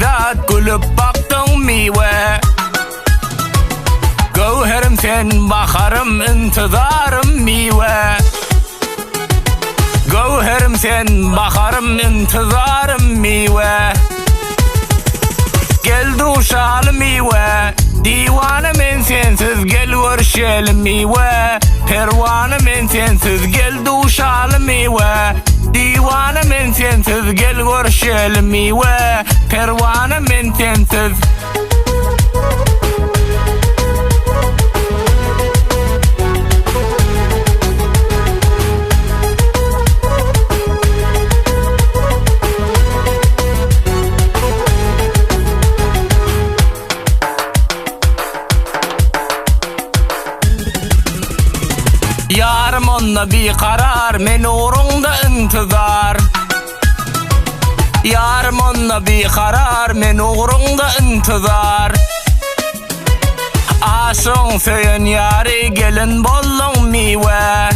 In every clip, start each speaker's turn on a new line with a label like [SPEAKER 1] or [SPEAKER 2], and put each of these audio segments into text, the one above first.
[SPEAKER 1] hayat gülüp baktın mive. Gövherim sen bakarım intizarım mive. Gövherim sen bakarım intizarım mive. Gel duşal mive. Divane men sensiz gel görüşelim mive. Pervane men sensiz gel duşal mive. Divane men sensiz gel görüşelim mive. Pervane men sensiz. Yarım onunla bir karar, men uğrunda intizar. Yarım onunla bir karar, men uğrunda intizar. Aşığın söyün yari, gelin bollun mive.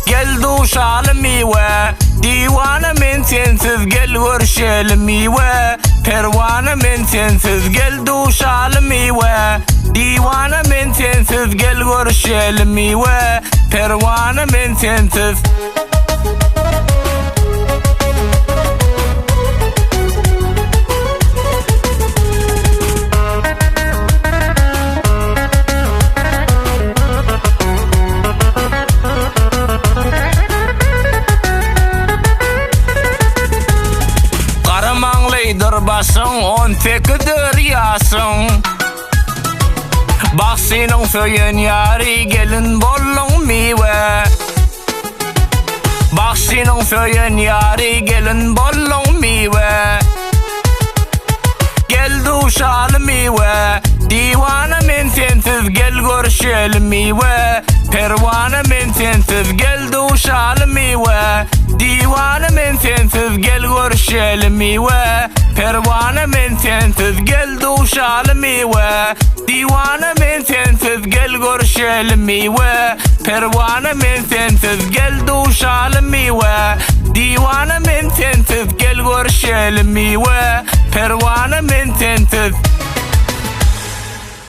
[SPEAKER 1] Gel duşalım mive. Divane men sensiz gel görüşelim mive. Pervane men sensiz gel duşalım mive. Divane men sensiz gel görüşelim mive. Pervane men sensiz. Karamanlıdır başın, 18'dir yaşın. Bak senin söyün yari, gelin bollun mive. Bak senin söyün yari, gelin bollun mive. Gel duşal mive. Divane men sensiz gel görüşelim mive. Pervane men sensiz gel duşal mive. Divane men sensiz gel görüşelim mive. Pervane men sensiz gel duşal mive. Divane men sensiz gel görüşelim mive. Pervane men sensiz gel duşal mive. Divane men sensiz gel görüşelim mive. Pervane men sensiz.